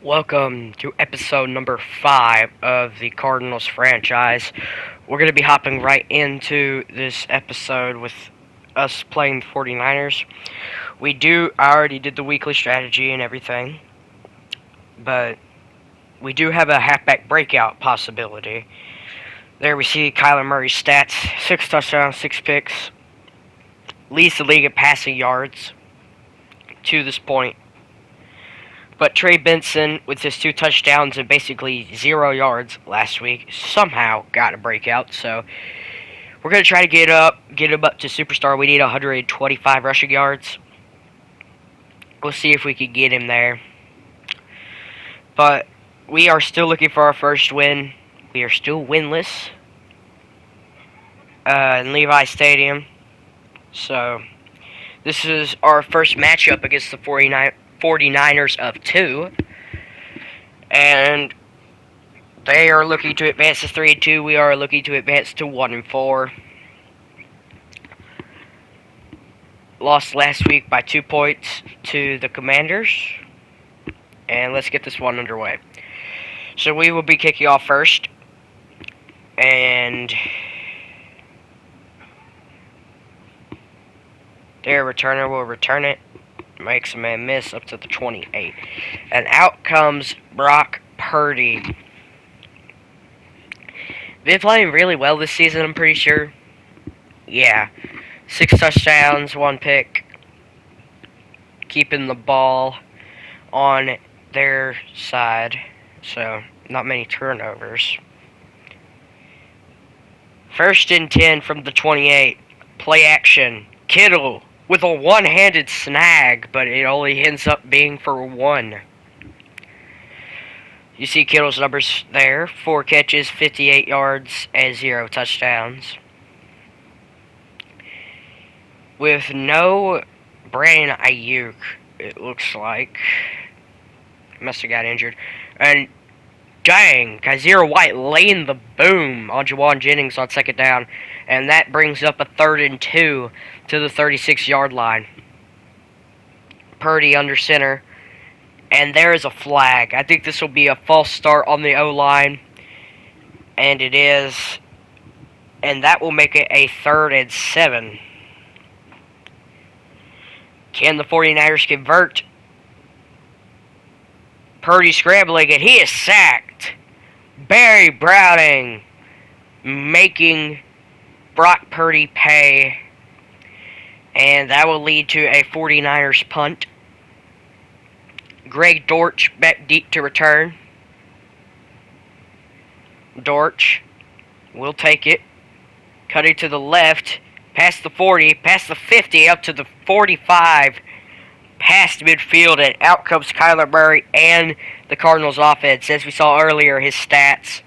Welcome to episode number 5 of the Cardinals franchise. We're going to be hopping right into this episode with us playing the 49ers. I already did the weekly strategy and everything, but we do have a halfback breakout possibility. There we see Kyler Murray's stats: 6 touchdowns, 6 picks, leads the league in passing yards to this point. But Trey Benson, with his 2 touchdowns and basically 0 yards last week, somehow got a breakout. So we're going to try to get him up to superstar. We need 125 rushing yards. We'll see if we can get him there. But we are still looking for our first win. We are still winless in Levi Stadium. So this is our first matchup against the 49ers of 2, and they are looking to advance to 3-2. We are looking to advance to 1-4. Lost last week by 2 points to the Commanders, and let's get this one underway. So we will be kicking off first, and their returner will return it. Makes a man miss up to the 28. And out comes Brock Purdy. Been playing really well this season, I'm pretty sure. Yeah. 6 touchdowns, 1 pick. Keeping the ball on their side. So, not many turnovers. 1st and 10 from the 28. Play action. Kittle with a one-handed snag, but it only ends up being for 1. You see Kittle's numbers there: 4 catches, 58 yards, and 0 touchdowns. With no Brandon Ayuk, it looks like. Must have got injured. And dang, Kaiser White laying the boom on Juwan Jennings on 2nd down. And that brings up a 3rd and 2 to the 36-yard line. Purdy under center. And there is a flag. I think this will be a false start on the O-line. And it is. And that will make it a 3rd and 7. Can the 49ers convert? Purdy scrambling, and he is sacked. Barry Browning making Brock Purdy pay. And that will lead to a 49ers punt. Greg Dortch back deep to return. Dortch will take it. Cutting to the left. Past the 40. Past the 50. Up to the 45. Past midfield. And out comes Kyler Murray and the Cardinals offense. As we saw earlier, his stats.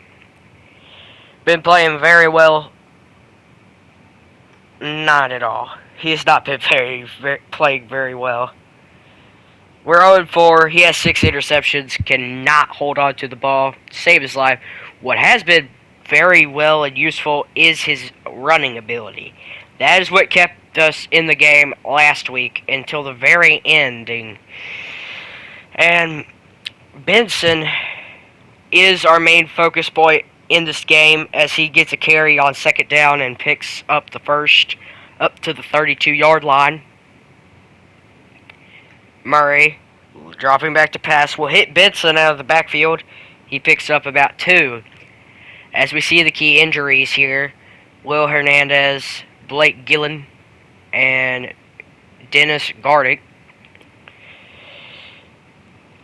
Been playing very well. Not at all. He has not been playing very well. We're 0-4. He has 6 interceptions. Cannot hold on to the ball. Save his life. What has been very well and useful is his running ability. That is what kept us in the game last week until the very ending. And Benson is our main focus point in this game, as he gets a carry on 2nd down and picks up the first up to the 32-yard line. Murray, dropping back to pass, will hit Benson out of the backfield. He picks up about 2. As we see the key injuries here: Will Hernandez, Blake Gillen, and Dennis Gardick.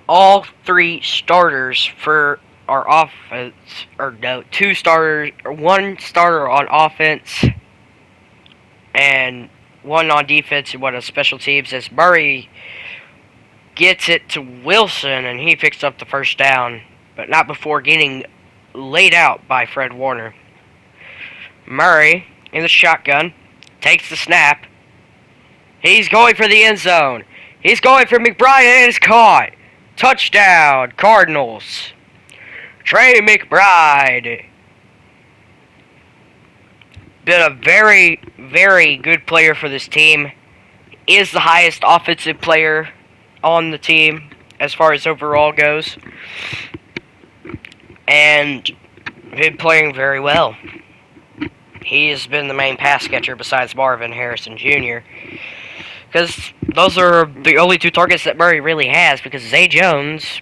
All 3 starters for our offense, or no, 2 starters, or 1 starter on offense, and 1 on defense and 1 on special teams, as Murray gets it to Wilson, and he picks up the 1st down, but not before getting laid out by Fred Warner. Murray, in the shotgun, takes the snap. He's going for the end zone. He's going for McBride, and it's caught. Touchdown, Cardinals. Trey McBride. Been a very, very good player for this team. Is the highest offensive player on the team as far as overall goes. And been playing very well. He has been the main pass catcher besides Marvin Harrison Jr. Because those are the only two targets that Murray really has, because Zay Jones,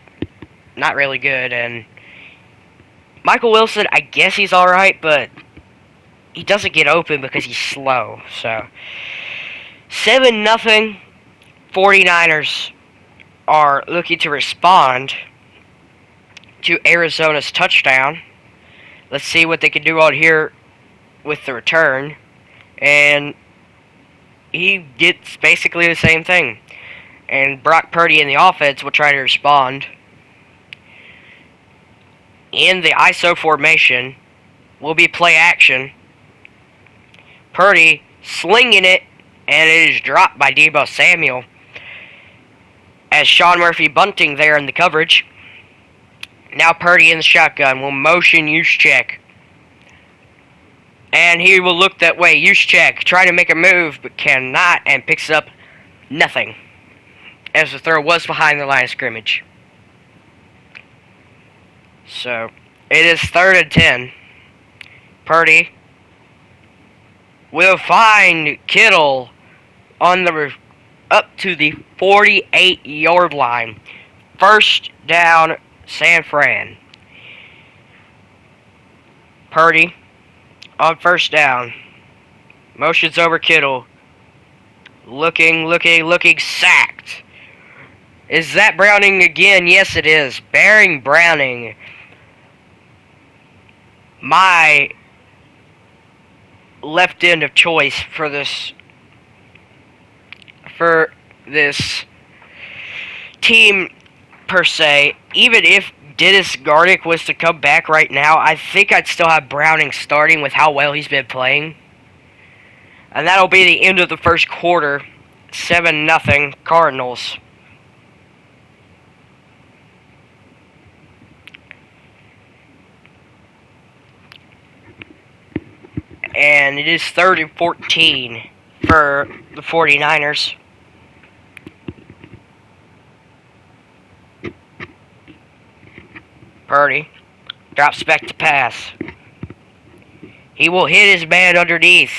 not really good, and Michael Wilson, I guess he's alright, but he doesn't get open because he's slow. So 7-0, 49ers are looking to respond to Arizona's touchdown. Let's see what they can do out here with the return. And he gets basically the same thing. And Brock Purdy in the offense will try to respond. In the ISO formation will be play action. Purdy slinging it, and it is dropped by Deebo Samuel. As Sean Murphy bunting there in the coverage. Now Purdy in the shotgun will motion Juszczyk. And he will look that way. Juszczyk trying to make a move, but cannot, and picks up nothing. As the throw was behind the line of scrimmage. So, it is 3rd and 10. Purdy will find Kittle on the up to the 48-yard line. First down, San Fran. Purdy on first down. Motions over Kittle. Looking, sacked. Is that Browning again? Yes, it is. Baron Browning. My left end of choice for this team per se. Even if Dennis Garnick was to come back right now, I think I'd still have Browning starting with how well he's been playing. And that'll be the end of the first quarter. 7-0 Cardinals. And it is 3rd and 14 for the 49ers. Purdy drops back to pass. He will hit his man underneath.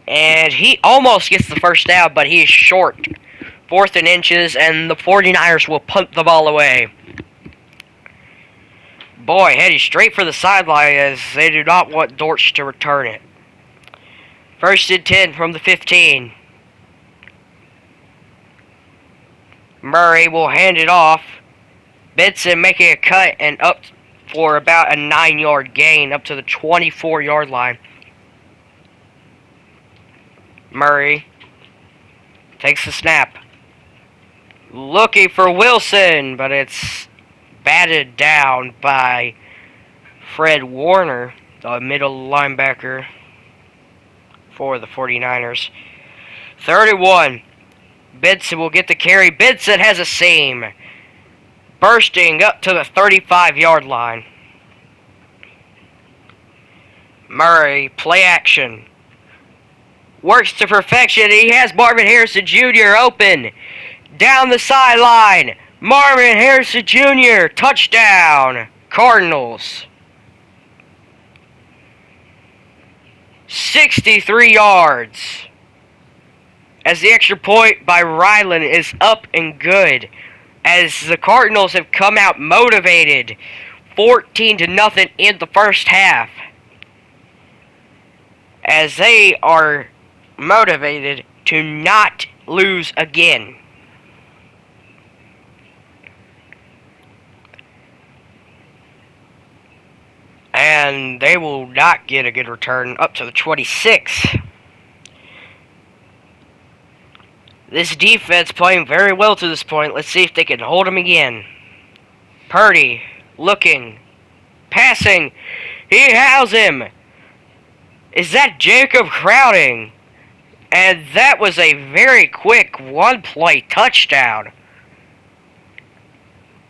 And he almost gets the first down, but he is short. 4th and inches, and the 49ers will punt the ball away. Boy, heading straight for the sideline as they do not want Dortch to return it. 1st and 10 from the 15. Murray will hand it off. Benson making a cut and up for about a 9-yard gain up to the 24-yard line. Murray takes the snap. Looking for Wilson, but it's batted down by Fred Warner, the middle linebacker for the 49ers. 31. Benson will get the carry. Benson has a seam. Bursting up to the 35-yard line. Murray, play action. Works to perfection. He has Marvin Harrison Jr. open. Down the sideline. Marvin Harrison Jr. Touchdown. Cardinals. 63 yards. As the extra point by Ryland is up and good. As the Cardinals have come out motivated. 14-0 in the first half. As they are motivated to not lose again. And they will not get a good return up to the 26. This defense playing very well to this point. Let's see if they can hold him again. Purdy looking. Passing. He has him. Is that Jacob Crowding? And that was a very quick one-play touchdown.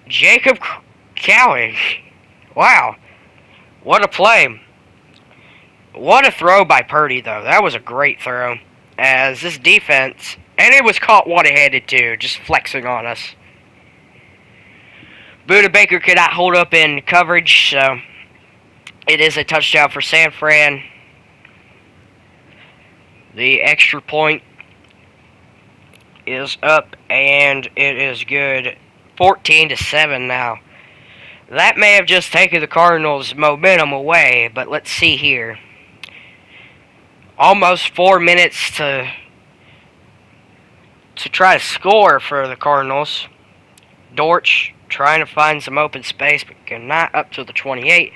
Jacob Crowding. Wow. What a play. What a throw by Purdy, though. That was a great throw. As this defense And it was caught one-handed too, just flexing on us. Buda Baker could not hold up in coverage, so it is a touchdown for San Fran. The extra point is up, and it is good. 14-7 now. That may have just taken the Cardinals' momentum away, but let's see here. Almost 4 minutes to try to score for the Cardinals. Dortch trying to find some open space, but cannot up to the 28.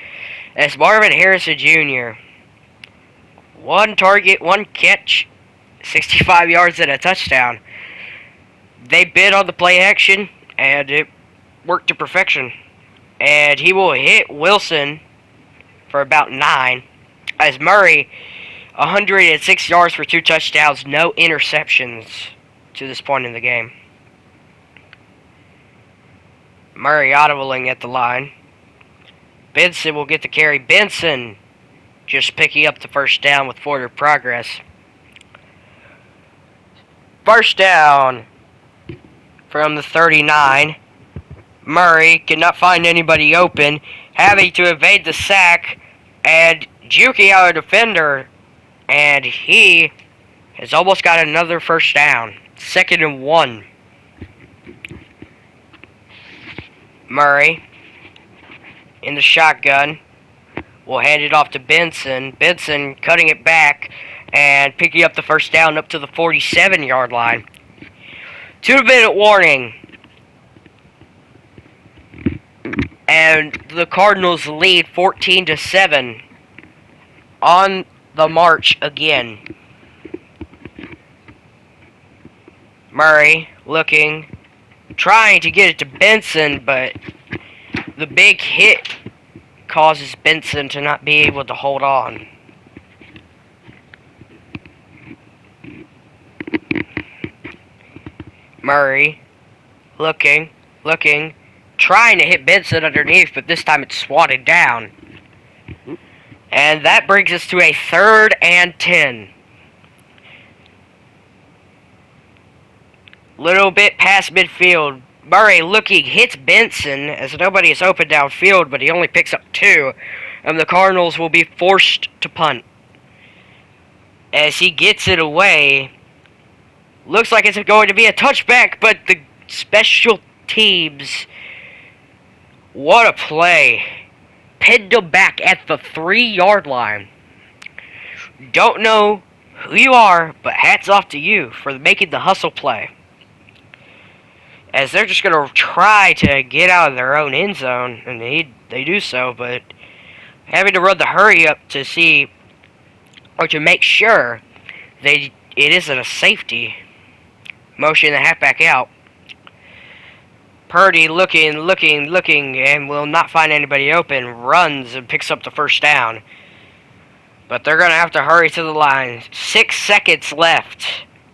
As Marvin Harrison Jr. 1 target, 1 catch, 65 yards and a touchdown. They bid on the play action, and it worked to perfection. And he will hit Wilson for about 9. As Murray, 106 yards for 2 touchdowns, no interceptions to this point in the game. Murray audibling at the line. Benson will get the carry. Benson just picking up the first down with forward progress. First down from the 39. Murray cannot find anybody open, having to evade the sack and juking out a defender, and he has almost got another first down. 2nd and 1. Murray in the shotgun will hand it off to Benson. Benson cutting it back and picking up the first down up to the 47-yard line. 2-minute warning. And the Cardinals lead 14-7 on the march again. Murray looking, trying to get it to Benson, but the big hit causes Benson to not be able to hold on. Murray looking, trying to hit Benson underneath, but this time it's swatted down. And that brings us to a 3rd and 10. Little bit past midfield. Murray looking, hits Benson as nobody is open downfield, but he only picks up 2. And the Cardinals will be forced to punt. As he gets it away, looks like it's going to be a touchback, but the special teams, what a play. Pinned him back at the 3-yard line. Don't know who you are, but hats off to you for making the hustle play. As they're just going to try to get out of their own end zone, and they do so, but having to run the hurry up to see, or to make sure it isn't a safety. Motion the halfback out. Purdy looking, and will not find anybody open. Runs and picks up the first down. But they're going to have to hurry to the line. 6 seconds left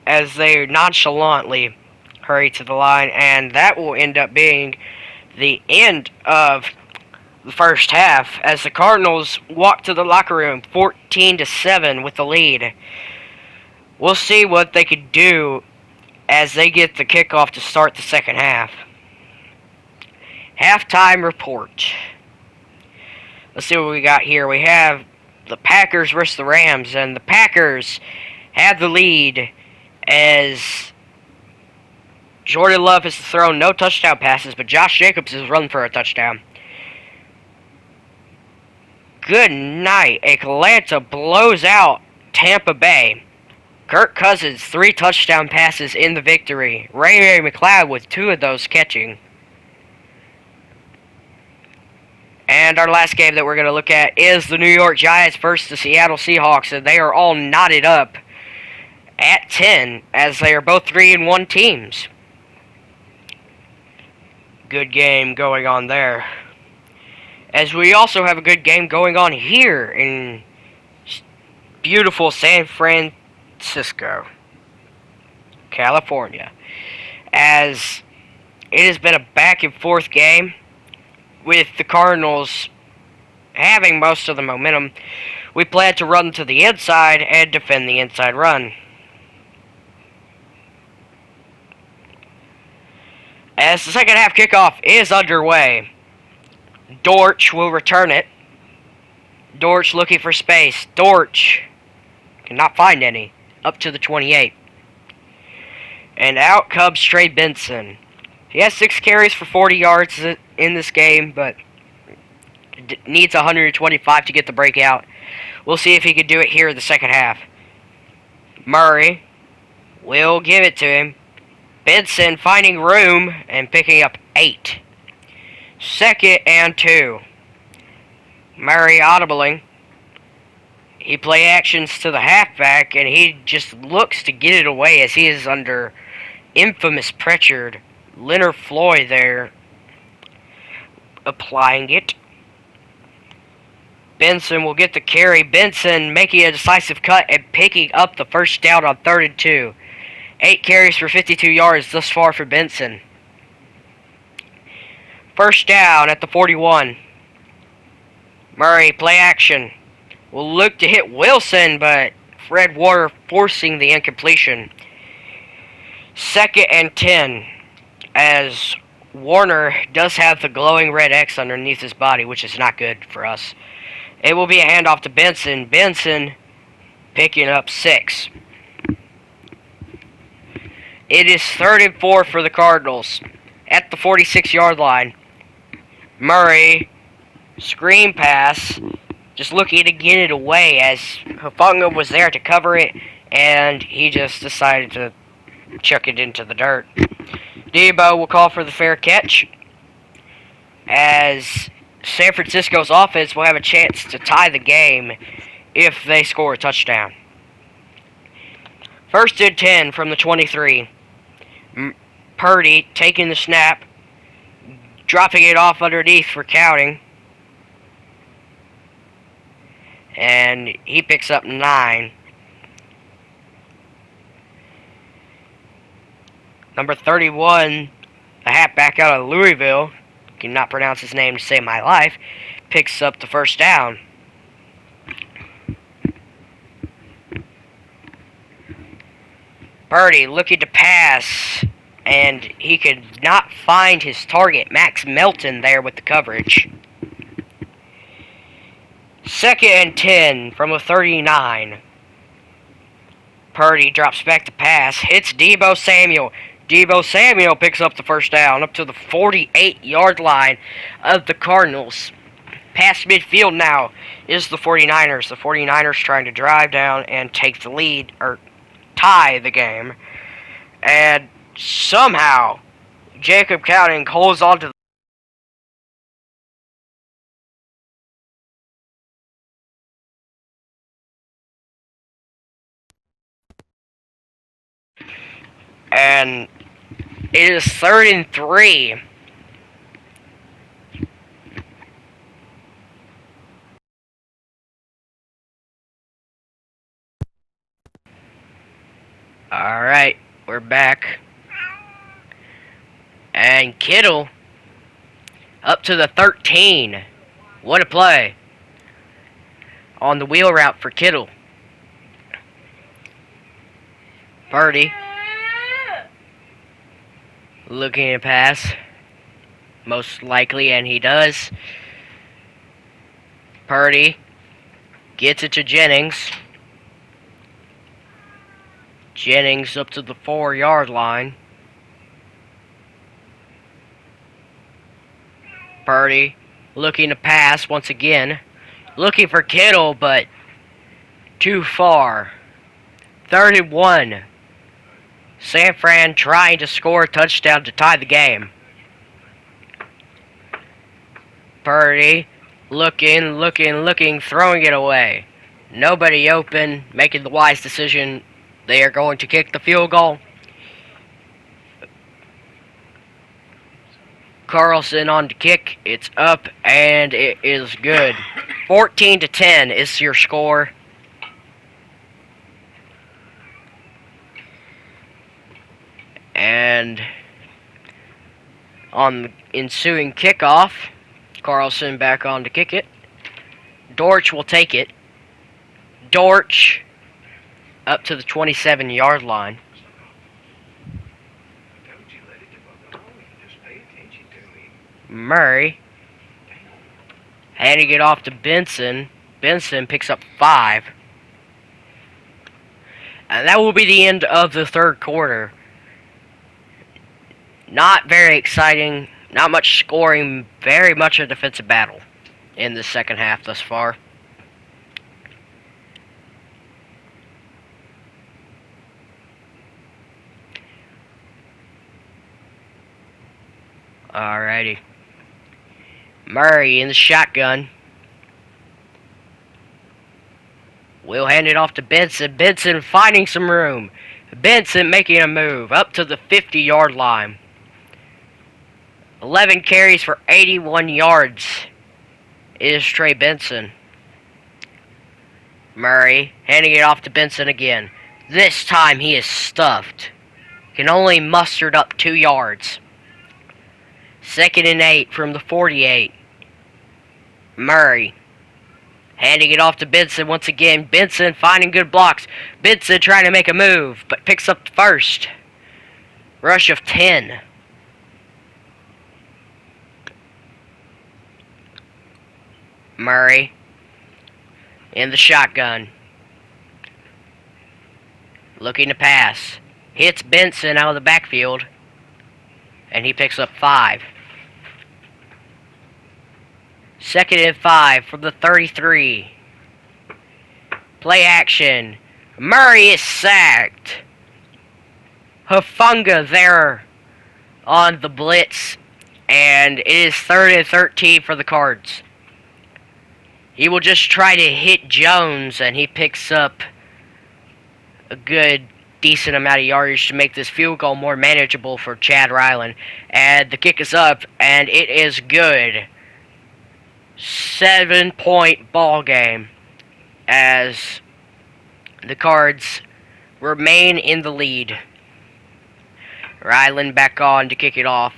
as they nonchalantly hurry to the line. And that will end up being the end of the first half as the Cardinals walk to the locker room 14-7 with the lead. We'll see what they can do as they get the kickoff to start the second half. Halftime report. Let's see what we got here. We have the Packers versus the Rams, and the Packers have the lead as Jordan Love has thrown no touchdown passes, but Josh Jacobs has run for a touchdown. Good night. Atlanta blows out Tampa Bay. Kirk Cousins, 3 touchdown passes in the victory. Ray McLeod with 2 of those catching. And our last game that we're going to look at is the New York Giants versus the Seattle Seahawks, and they are all knotted up at 10 as they are both 3-1 teams. Good game going on there. As we also have a good game going on here in beautiful San Francisco, California. As it has been a back and forth game, with the Cardinals having most of the momentum. We plan to run to the inside and defend the inside run. As the second half kickoff is underway, Dortch will return it. Dortch looking for space. Dortch cannot find any. Up to the 28. And out comes Trey Benson. He has 6 carries for 40 yards in this game, but needs 125 to get the breakout. We'll see if he can do it here in the second half. Murray will give it to him. Benson finding room and picking up 8. 2nd and 2. Murray audibling. He play actions to the halfback, and he just looks to get it away as he is under infamous pressure. Leonard Floyd there applying it. Benson will get the carry. Benson making a decisive cut and picking up the first down on 3rd and 2. 8 carries for 52 yards thus far for Benson. First down at the 41. Murray, play action. Will look to hit Wilson, but Fred Warner forcing the incompletion. 2nd and 10, as Warner does have the glowing red X underneath his body, which is not good for us. It will be a handoff to Benson. Benson picking up 6. It is 3rd and 4 for the Cardinals at the 46-yard line. Murray, screen pass, just looking to get it away as Hufanga was there to cover it, and he just decided to chuck it into the dirt. Debo will call for the fair catch, as San Francisco's offense will have a chance to tie the game if they score a touchdown. 1st and 10 from the 23. Purdy taking the snap, dropping it off underneath for counting, and he picks up 9. Number 31, a halfback out of Louisville, cannot pronounce his name to save my life, picks up the first down. Purdy looking to pass, and he could not find his target, Max Melton, there with the coverage. 2nd and 10 from a 39. Purdy drops back to pass, hits Debo Samuel. Debo Samuel picks up the first down up to the 48-yard line of the Cardinals. Past midfield now is the 49ers. The 49ers trying to drive down and take the lead, or tie the game. And somehow, Jacob Counting holds on to and it is 3rd and 3. Alright, we're back. And Kittle up to the 13. What a play on the wheel route for Kittle. Purdy looking to pass, most likely, and he does. Purdy gets it to Jennings. Jennings up to the 4-yard line. Purdy looking to pass once again. Looking for Kittle, but too far. 3rd and 1. San Fran trying to score a touchdown to tie the game. Purdy looking, throwing it away. Nobody open, making the wise decision. They are going to kick the field goal. Carlson on to kick. It's up, and it is good. 14-10 is your score. And on the ensuing kickoff, Carlson back on to kick it. Dortch will take it. Dortch up to the 27-yard line. Murray handing it off to Benson. Benson picks up 5. And that will be the end of the third quarter. Not very exciting, not much scoring, very much a defensive battle in the second half thus far. Alrighty. Murray in the shotgun. We'll hand it off to Benson. Benson finding some room. Benson making a move up to the 50-yard line. 11 carries for 81 yards is Trey Benson. Murray handing it off to Benson again. This time he is stuffed. Can only muster up 2 yards. 2nd and 8 from the 48. Murray handing it off to Benson once again. Benson finding good blocks. Benson trying to make a move, but picks up the first. Rush of 10. Murray in the shotgun. Looking to pass. Hits Benson out of the backfield. And he picks up 5. 2nd and 5 from the 33. Play action. Murray is sacked. Hufanga there on the blitz. And it is 3rd and 13 for the Cards. He will just try to hit Jones, and he picks up a good, decent amount of yardage to make this field goal more manageable for Chad Ryland. And the kick is up, and it is good. 7-point ball game as the Cards remain in the lead. Ryland back on to kick it off.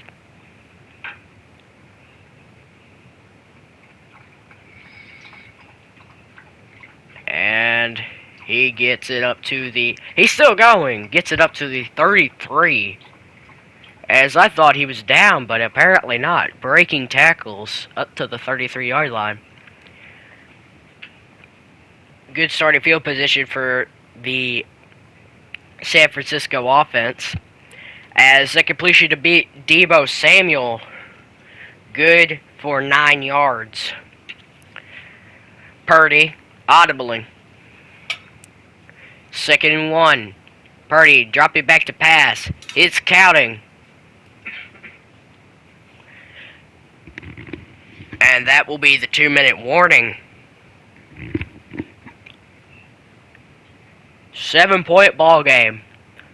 And he gets it up to the... He's still going. Gets it up to the 33. As I thought he was down, but apparently not. Breaking tackles up to the 33-yard line. Good starting field position for the San Francisco offense. As the completion to beat Deebo Samuel. Good for 9 yards. Purdy audibling. 2nd and 1. Purdy dropping back to pass. It's counting. And that will be the 2-minute warning. 7-point ball game.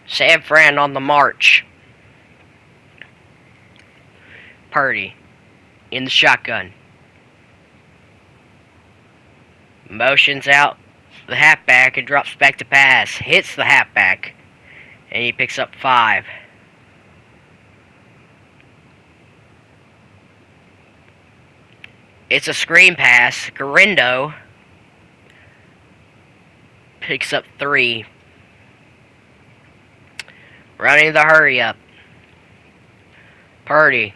San Fran on the march. Purdy in the shotgun. Motions out the halfback and drops back to pass. Hits the halfback. And he picks up 5. It's a screen pass. Garindo picks up 3. Running the hurry up. Purdy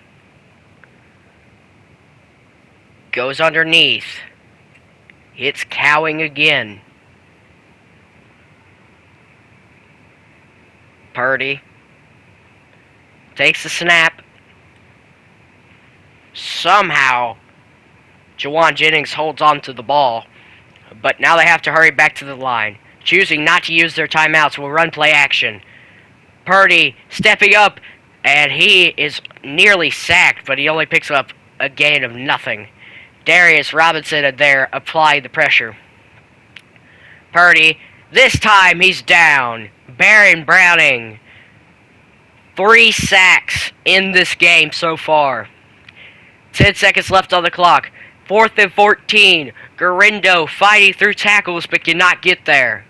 goes underneath. It's Cowing again. Purdy takes the snap. Somehow, Jawan Jennings holds on to the ball. But now they have to hurry back to the line. Choosing not to use their timeouts will run play action. Purdy stepping up, and he is nearly sacked, but he only picks up a gain of nothing. Darius Robinson there applying the pressure. Purdy, this time he's down. Baron Browning, 3 sacks in this game so far. 10 seconds left on the clock. 4th and 14. Garindo fighting through tackles but cannot get there.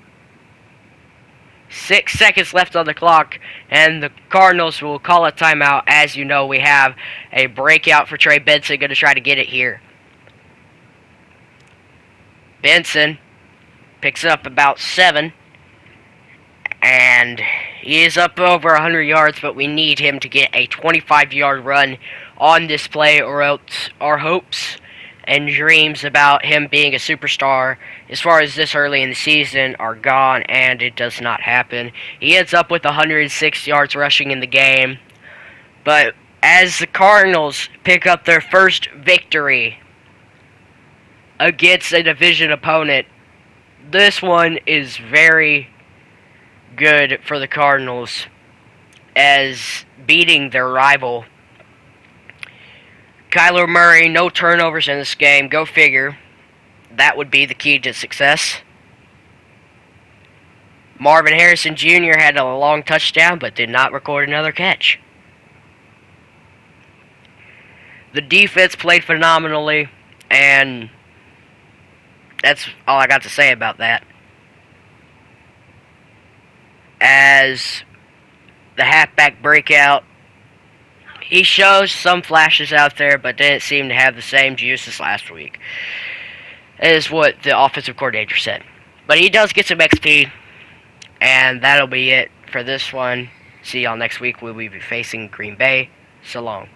6 seconds left on the clock, and the Cardinals will call a timeout. As you know, we have a breakout for Trey Benson, going to try to get it here. Benson picks up about 7, and he is up over 100 yards, but we need him to get a 25-yard run on this play, or else our hopes and dreams about him being a superstar as far as this early in the season are gone, and it does not happen. He ends up with 106 yards rushing in the game, but as the Cardinals pick up their first victory against a division opponent, this one is very good for the Cardinals, as beating their rival. Kyler Murray, no turnovers in this game. Go figure. That would be the key to success. Marvin Harrison Jr. had a long touchdown, but did not record another catch. The defense played phenomenally, and that's all I got to say about that. As the halfback breakout, he shows some flashes out there, but didn't seem to have the same juice as last week, is what the offensive coordinator said. But he does get some XP, and that'll be it for this one. See y'all next week. We'll be facing Green Bay. So long.